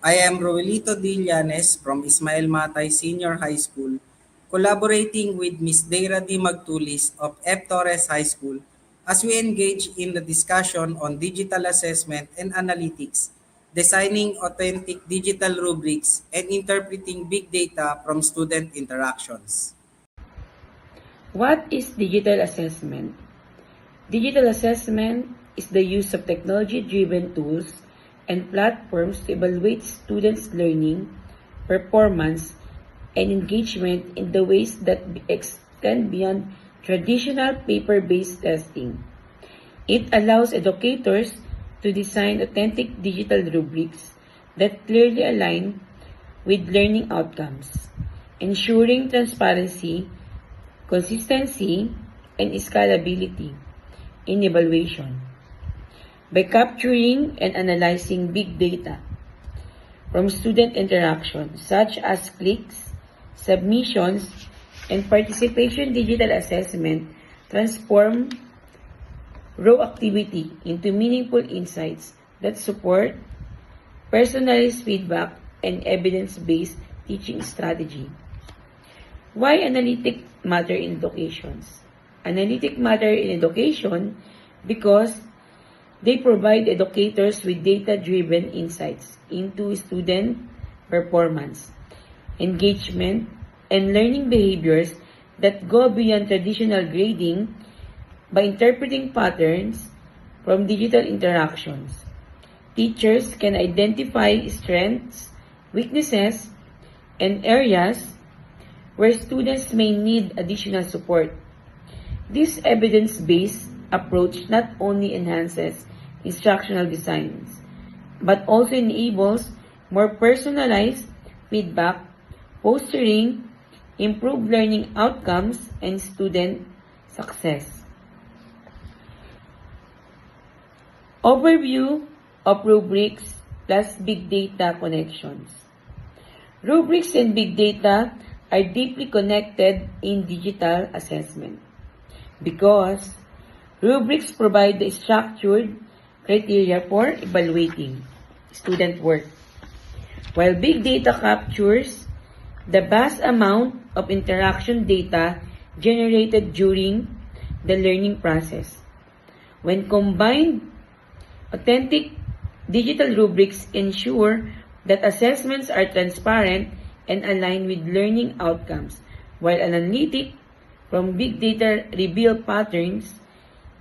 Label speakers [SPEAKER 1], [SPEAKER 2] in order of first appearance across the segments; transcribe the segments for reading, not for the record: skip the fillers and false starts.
[SPEAKER 1] I am Roelito D. Llanes from Ismael Matay Senior High School, collaborating with Ms. Deira D. Magtulis of F. Torres High School as we engage in the discussion on digital assessment and analytics, designing authentic digital rubrics, and interpreting big data from student interactions.
[SPEAKER 2] What is digital assessment? Digital assessment is the use of technology-driven tools and platforms to evaluate students' learning, performance, and engagement in the ways that extend beyond traditional paper-based testing. It allows educators to design authentic digital rubrics that clearly align with learning outcomes, ensuring transparency, consistency, and scalability in evaluation. By capturing and analyzing big data from student interactions such as clicks, submissions, and participation, digital assessment transform raw activity into meaningful insights that support personalized feedback and evidence-based teaching strategy. Why analytic matter in educations? Analytic matter in education because they provide educators with data-driven insights into student performance, engagement, and learning behaviors that go beyond traditional grading by interpreting patterns from digital interactions. Teachers can identify strengths, weaknesses, and areas where students may need additional support. This evidence-based approach not only enhances instructional designs, but also enables more personalized feedback, fostering improved learning outcomes and student success. Overview of rubrics plus big data connections. Rubrics and big data are deeply connected in digital assessment because rubrics provide the structured criteria for evaluating student work, while big data captures the vast amount of interaction data generated during the learning process. When combined, authentic digital rubrics ensure that assessments are transparent and aligned with learning outcomes, while analytic from big data reveal patterns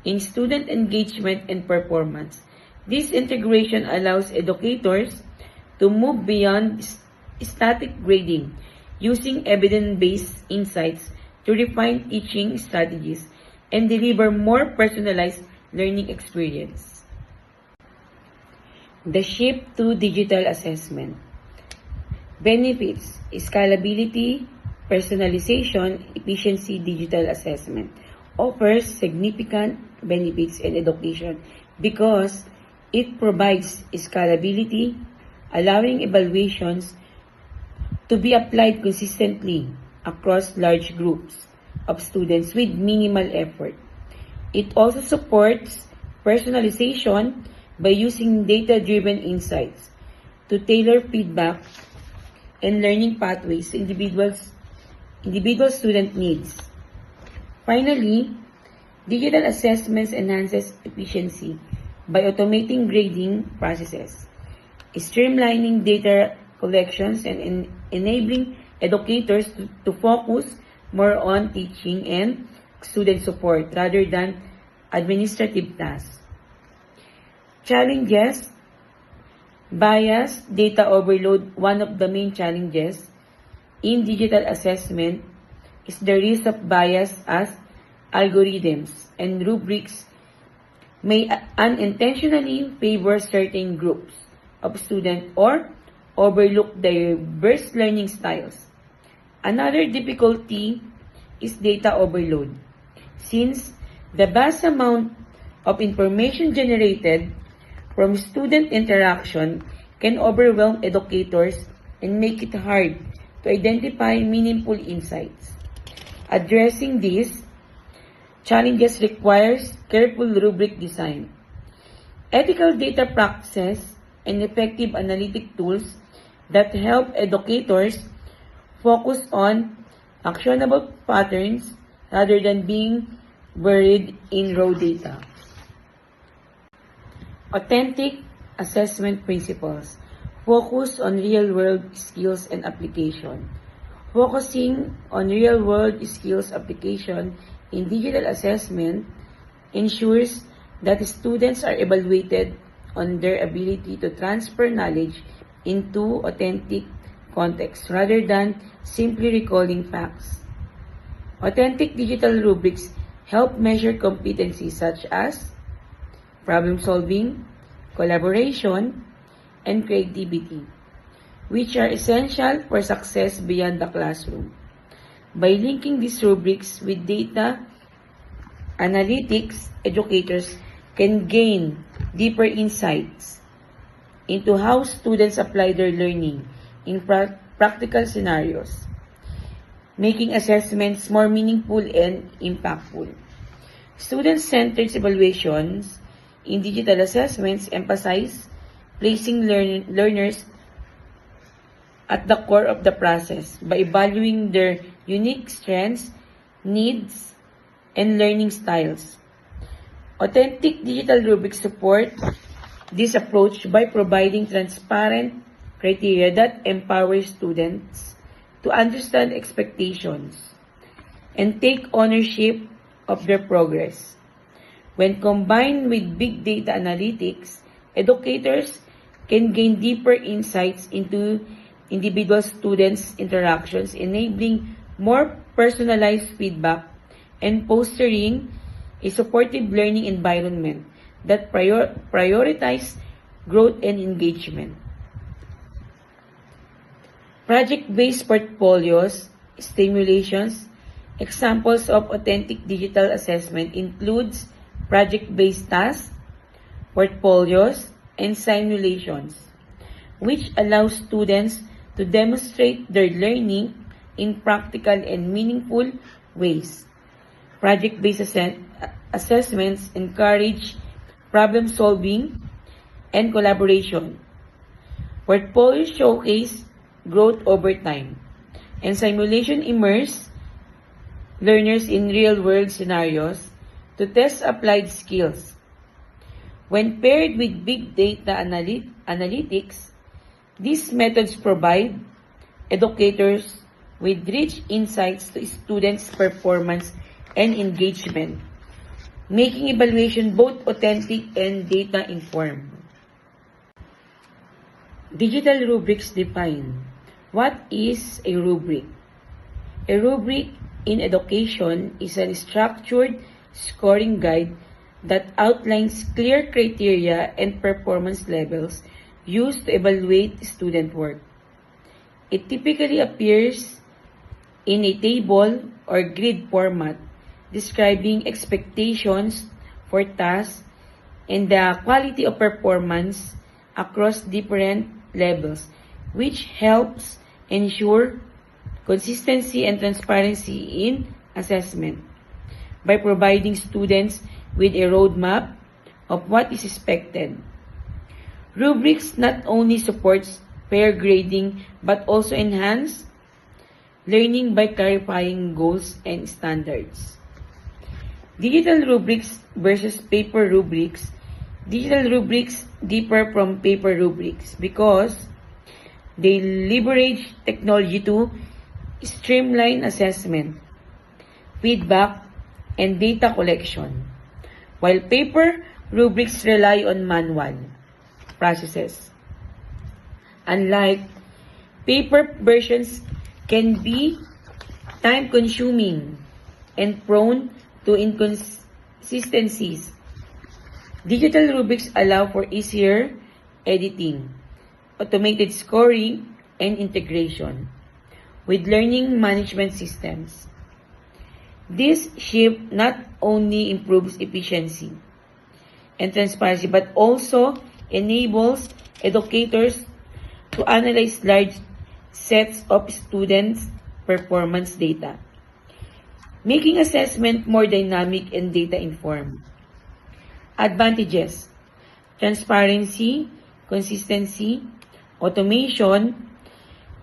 [SPEAKER 2] in student engagement and performance. This integration allows educators to move beyond static grading, using evidence-based insights to refine teaching strategies and deliver more personalized learning experience. The shift to digital assessment. Benefits: scalability, personalization, efficiency. Digital assessment offers significant benefits in education because it provides scalability, allowing evaluations to be applied consistently across large groups of students with minimal effort. It also supports personalization by using data-driven insights to tailor feedback and learning pathways to individual student needs. Finally, digital assessments enhances efficiency by automating grading processes, streamlining data collections, and enabling educators to focus more on teaching and student support rather than administrative tasks. Challenges: bias, data overload. One of the main challenges in digital assessment is the risk of bias as algorithms and rubrics may unintentionally favor certain groups of students or overlook diverse learning styles. Another difficulty is data overload, since the vast amount of information generated from student interaction can overwhelm educators and make it hard to identify meaningful insights. Addressing these challenges requires careful rubric design, ethical data practices, and effective analytic tools that help educators focus on actionable patterns rather than being buried in raw data. Authentic assessment principles focus on real-world skills and application. Focusing on real-world skills application in digital assessment ensures that students are evaluated on their ability to transfer knowledge into authentic context rather than simply recalling facts. Authentic digital rubrics help measure competencies such as problem solving, collaboration, and creativity, which are essential for success beyond the classroom. By linking these rubrics with data analytics, educators can gain deeper insights into how students apply their learning in practical scenarios, making assessments more meaningful and impactful. Student-centered evaluations in digital assessments emphasize placing learners at the core of the process by evaluating their unique strengths, needs, and learning styles. Authentic digital rubrics support this approach by providing transparent criteria that empower students to understand expectations and take ownership of their progress. When combined with big data analytics, educators can gain deeper insights into individual students' interactions, enabling more personalized feedback and fostering a supportive learning environment that prioritizes growth and engagement. Project-based portfolios, stimulations, examples of authentic digital assessment includes project-based tasks, portfolios, and simulations, which allow students to demonstrate their learning in practical and meaningful ways. Project-based assessments encourage problem solving and collaboration. Portfolios showcase growth over time, and simulation immerse learners in real-world scenarios to test applied skills. When paired with big data analytics, these methods provide educators with rich insights to students' performance and engagement, making evaluation both authentic and data-informed. Digital rubrics define what is a rubric. A rubric in education is a structured scoring guide that outlines clear criteria and performance levels used to evaluate student work. It typically appears in a table or grid format describing expectations for tasks and the quality of performance across different levels, which helps ensure consistency and transparency in assessment. By providing students with a roadmap of what is expected, rubrics not only supports fair grading but also enhance learning by clarifying goals and standards. Digital rubrics versus paper rubrics. Digital rubrics differ from paper rubrics because they leverage technology to streamline assessment, feedback, and data collection, while paper rubrics rely on manual processes. Unlike paper versions can be time-consuming and prone to inconsistencies. Digital rubrics allow for easier editing, automated scoring, and integration with learning management systems. This shift not only improves efficiency and transparency but also enables educators to analyze large sets of students' performance data, making assessment more dynamic and data-informed. Advantages: transparency, consistency, automation,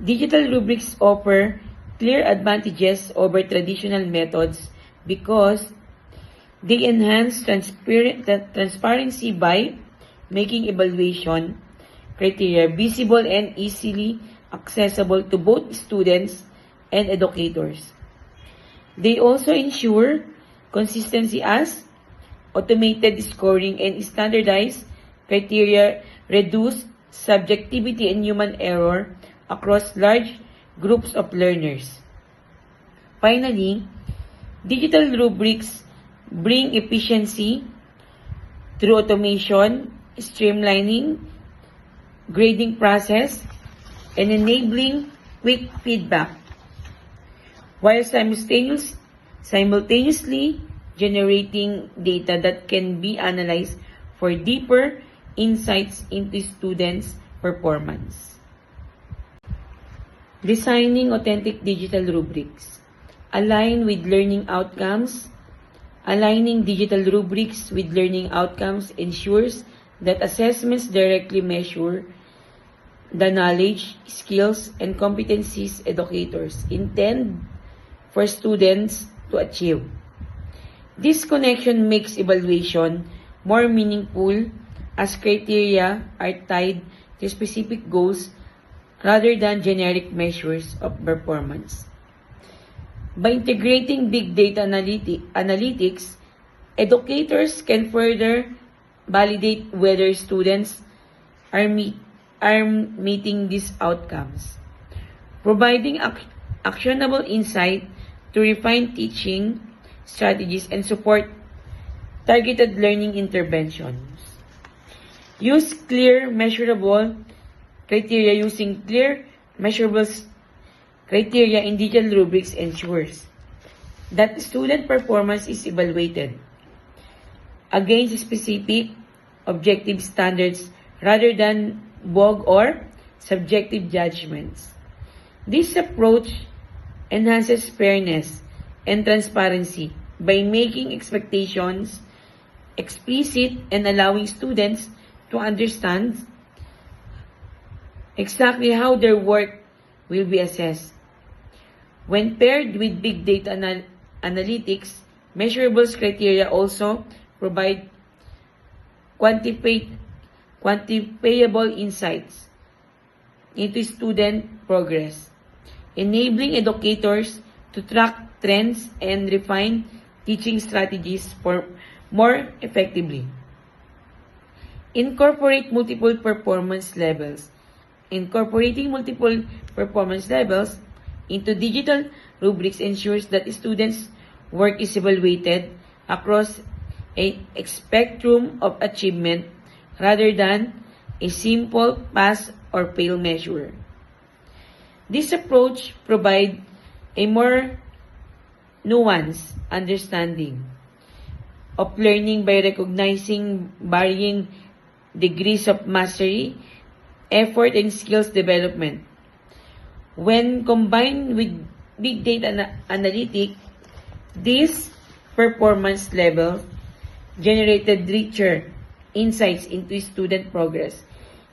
[SPEAKER 2] Digital rubrics offer clear advantages over traditional methods because they enhance transparency by making evaluation criteria visible and easily accessible to both students and educators. They also ensure consistency as automated scoring and standardized criteria reduce subjectivity and human error across large groups of learners. Finally, digital rubrics bring efficiency through automation, streamlining grading process, and enabling quick feedback, while simultaneously generating data that can be analyzed for deeper insights into students' performance. Designing authentic digital rubrics. Align with learning outcomes. Aligning digital rubrics with learning outcomes ensures that assessments directly measure the knowledge, skills, and competencies educators intend for students to achieve. This connection makes evaluation more meaningful as criteria are tied to specific goals rather than generic measures of performance. By integrating big data analytics, educators can further validate whether students are meeting these outcomes, providing actionable insight to refine teaching strategies and support targeted learning interventions. Use clear, measurable criteria. Using clear, measurable criteria in digital rubrics ensures that student performance is evaluated against specific objective standards rather than vague or subjective judgments. This approach enhances fairness and transparency by making expectations explicit and allowing students to understand exactly how their work will be assessed. When paired with big data analytics, measurable criteria also provide quantifiable insights into student progress, enabling educators to track trends and refine teaching strategies for more effectively. Incorporate multiple performance levels. Incorporating multiple performance levels into digital rubrics ensures that students' work is evaluated across a spectrum of achievement rather than a simple pass or fail measure. This approach provides a more nuanced understanding of learning by recognizing varying degrees of mastery, effort, and skills development. When combined with big data analytics, these performance levels generated richer insights into student progress,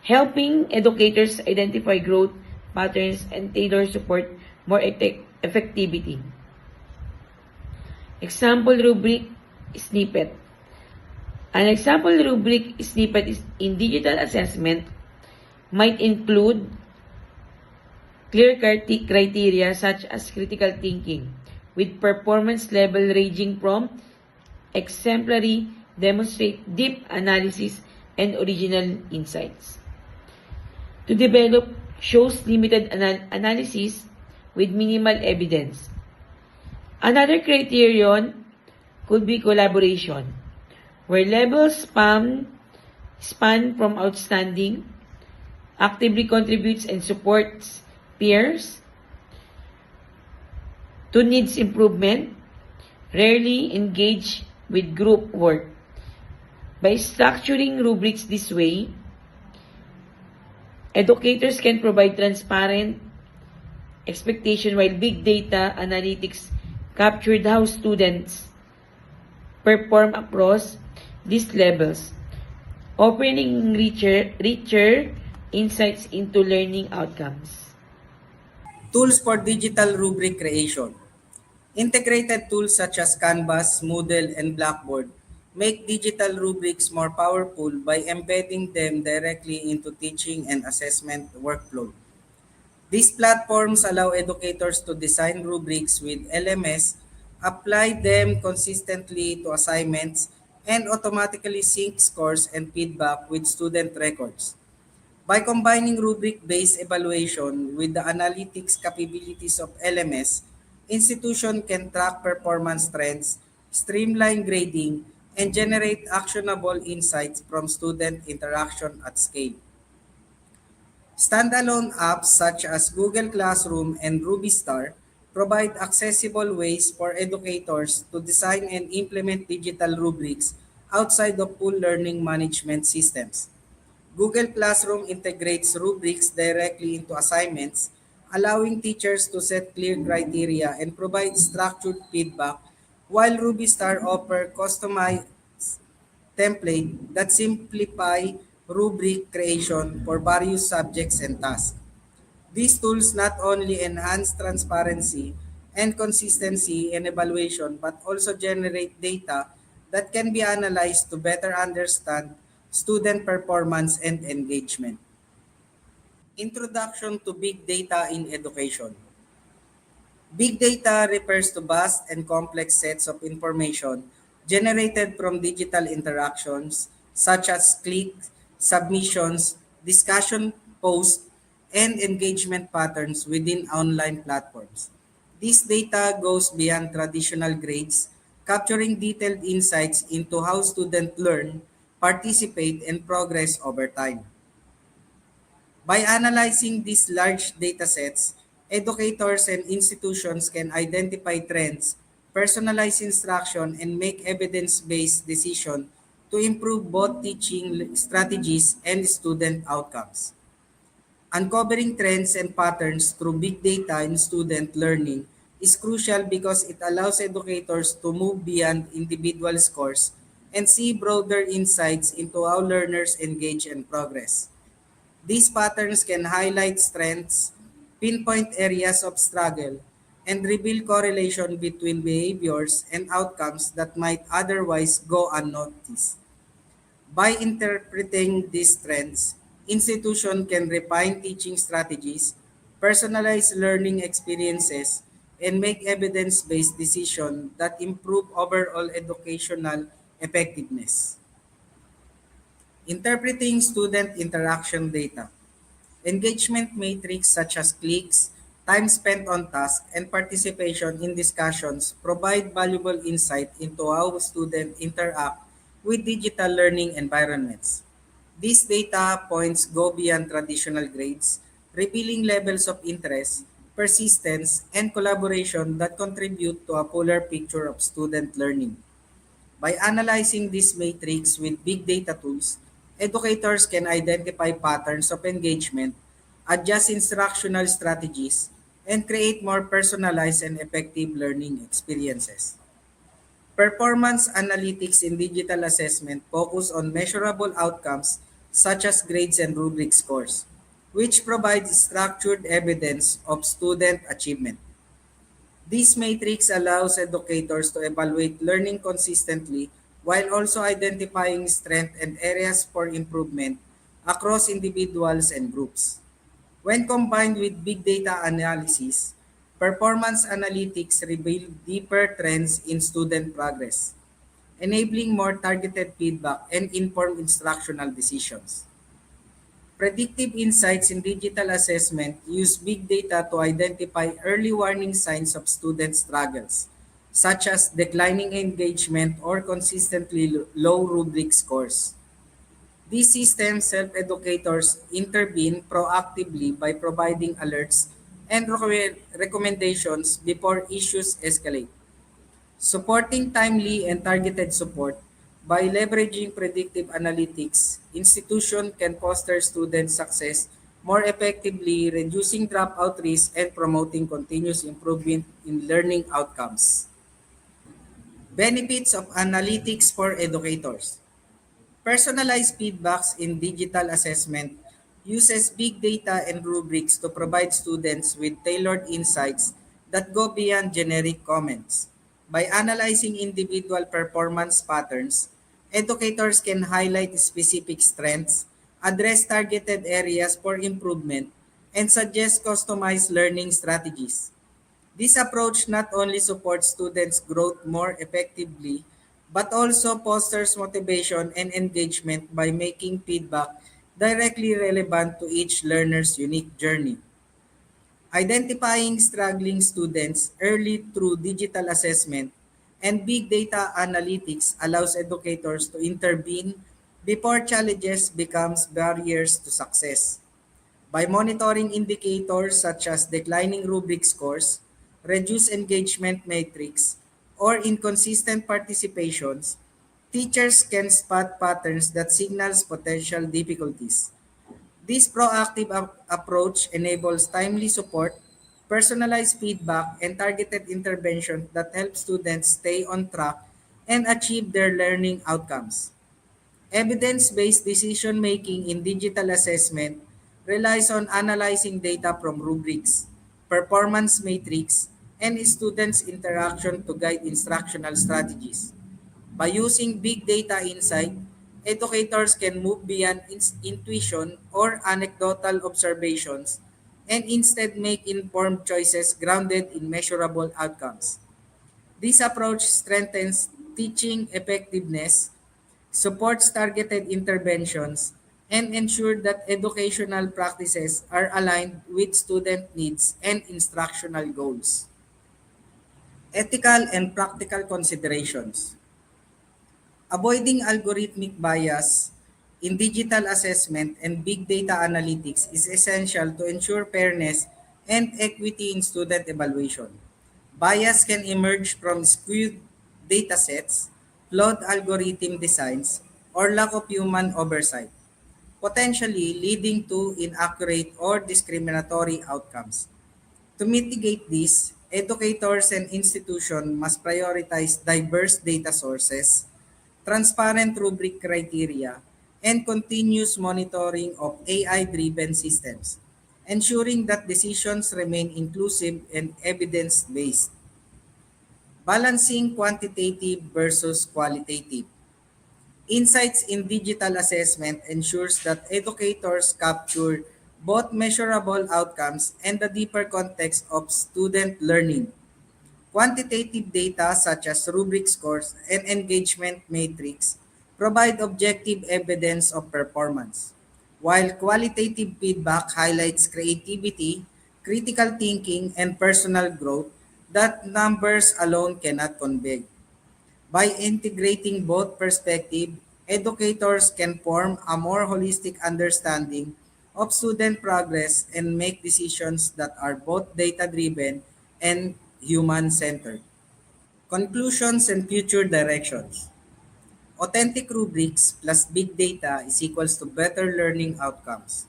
[SPEAKER 2] helping educators identify growth patterns and tailor support more effectivity. Example rubric snippet. An example rubric snippet in digital assessment might include clear criteria such as critical thinking, with performance level ranging from exemplary, demonstrate deep analysis, and original insights. To develop shows limited analysis with minimal evidence. Another criterion could be collaboration, where levels span from outstanding, actively contributes and supports peers, to needs improvement, rarely engage with group work. By structuring rubrics this way, educators can provide transparent expectation while big data analytics captured how students perform across these levels, offering richer insights into learning outcomes.
[SPEAKER 1] Tools for digital rubric creation. Integrated tools such as Canvas, Moodle, and Blackboard make digital rubrics more powerful by embedding them directly into teaching and assessment workflow. These platforms allow educators to design rubrics with LMS, apply them consistently to assignments, and automatically sync scores and feedback with student records. By combining rubric-based evaluation with the analytics capabilities of LMS, institution can track performance trends, streamline grading, and generate actionable insights from student interaction at scale. Standalone apps such as Google Classroom and RubyStar provide accessible ways for educators to design and implement digital rubrics outside of full learning management systems. Google Classroom integrates rubrics directly into assignments, allowing teachers to set clear criteria and provide structured feedback, while RubyStar offers customized template that simplify rubric creation for various subjects and tasks. These tools not only enhance transparency and consistency in evaluation but also generate data that can be analyzed to better understand student performance and engagement. Introduction to Big Data in Education. Big data refers to vast and complex sets of information generated from digital interactions such as clicks, submissions, discussion posts, and engagement patterns within online platforms. This data goes beyond traditional grades, capturing detailed insights into how students learn, participate, and progress over time. By analyzing these large datasets, educators and institutions can identify trends, personalize instruction, and make evidence-based decisions to improve both teaching strategies and student outcomes. Uncovering trends and patterns through big data in student learning is crucial because it allows educators to move beyond individual scores and see broader insights into how learners engage and progress. These patterns can highlight strengths, pinpoint areas of struggle, and reveal correlation between behaviors and outcomes that might otherwise go unnoticed. By interpreting these trends, institutions can refine teaching strategies, personalize learning experiences, and make evidence-based decisions that improve overall educational effectiveness. Interpreting student interaction data. Engagement metrics such as clicks, time spent on tasks, and participation in discussions provide valuable insight into how students interact with digital learning environments. These data points go beyond traditional grades, revealing levels of interest, persistence, and collaboration that contribute to a fuller picture of student learning. By analyzing these matrix with big data tools, educators can identify patterns of engagement, adjust instructional strategies, and create more personalized and effective learning experiences. Performance analytics in digital assessment focus on measurable outcomes such as grades and rubric scores, which provides structured evidence of student achievement. This matrix allows educators to evaluate learning consistently while also identifying strengths and areas for improvement across individuals and groups. When combined with big data analysis, performance analytics reveal deeper trends in student progress, enabling more targeted feedback and informed instructional decisions. Predictive insights in digital assessment use big data to identify early warning signs of student struggles, such as declining engagement or consistently low rubric scores. These systems help educators intervene proactively by providing alerts and recommendations before issues escalate. Supporting timely and targeted support by leveraging predictive analytics, institution can foster student success more effectively, reducing dropout risk and promoting continuous improvement in learning outcomes. Benefits of analytics for educators. Personalized feedbacks in digital assessment uses big data and rubrics to provide students with tailored insights that go beyond generic comments. By analyzing individual performance patterns, educators can highlight specific strengths, address targeted areas for improvement, and suggest customized learning strategies. This approach not only supports students' growth more effectively, but also fosters motivation and engagement by making feedback directly relevant to each learner's unique journey. Identifying struggling students early through digital assessment and big data analytics allows educators to intervene before challenges becomes barriers to success. By monitoring indicators such as declining rubric scores, reduced engagement metrics, or inconsistent participations, teachers can spot patterns that signals potential difficulties. This proactive approach enables timely support, personalized feedback, and targeted intervention that help students stay on track and achieve their learning outcomes. Evidence-based decision-making in digital assessment relies on analyzing data from rubrics, performance matrix, and students' interaction to guide instructional strategies. By using big data insight, educators can move beyond intuition or anecdotal observations and instead make informed choices grounded in measurable outcomes. This approach strengthens teaching effectiveness, supports targeted interventions, and ensures that educational practices are aligned with student needs and instructional goals. Ethical and practical considerations. Avoiding algorithmic bias in digital assessment and big data analytics is essential to ensure fairness and equity in student evaluation. Bias can emerge from skewed datasets, flawed algorithm designs, or lack of human oversight, potentially leading to inaccurate or discriminatory outcomes. To mitigate this, educators and institutions must prioritize diverse data sources, transparent rubric criteria, and continuous monitoring of AI-driven systems, ensuring that decisions remain inclusive and evidence-based. Balancing quantitative versus qualitative. Insights in digital assessment ensures that educators capture both measurable outcomes and the deeper context of student learning. Quantitative data such as rubric scores and engagement matrix provide objective evidence of performance, while qualitative feedback highlights creativity, critical thinking, and personal growth that numbers alone cannot convey. By integrating both perspectives, educators can form a more holistic understanding of student progress and make decisions that are both data-driven and human-centered. Conclusions and future directions. Authentic rubrics plus big data is equals to better learning outcomes.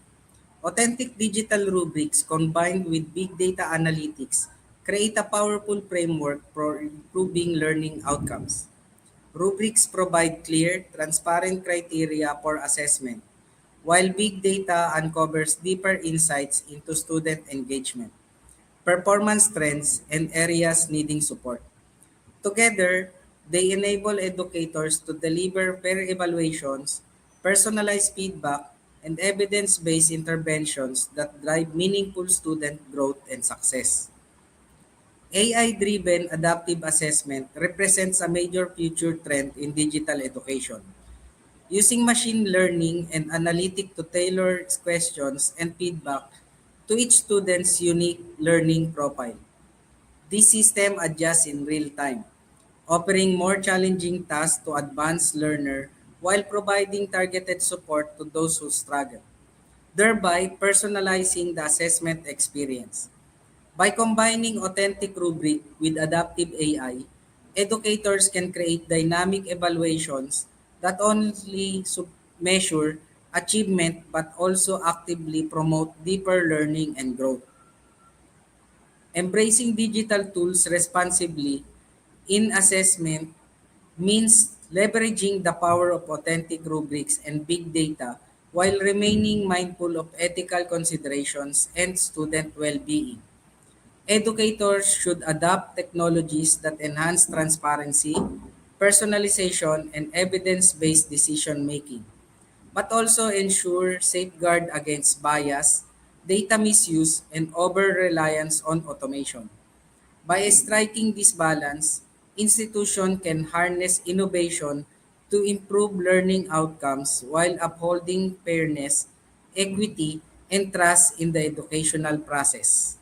[SPEAKER 1] Authentic digital rubrics combined with big data analytics create a powerful framework for improving learning outcomes. Rubrics provide clear, transparent criteria for assessment, while big data uncovers deeper insights into student engagement, performance trends, and areas needing support. Together, they enable educators to deliver fair evaluations, personalized feedback, and evidence-based interventions that drive meaningful student growth and success. AI-driven adaptive assessment represents a major future trend in digital education, using machine learning and analytic to tailor questions and feedback to each student's unique learning profile. This system adjusts in real time, offering more challenging tasks to advanced learner while providing targeted support to those who struggle, thereby personalizing the assessment experience. By combining authentic rubric with adaptive AI, educators can create dynamic evaluations that only measure achievement but also actively promote deeper learning and growth. Embracing digital tools responsibly in assessment means leveraging the power of authentic rubrics and big data while remaining mindful of ethical considerations and student well-being. Educators should adopt technologies that enhance transparency, personalization, and evidence-based decision-making, but also ensure safeguard against bias, data misuse, and over-reliance on automation. By striking this balance, institution can harness innovation to improve learning outcomes while upholding fairness, equity, and trust in the educational process.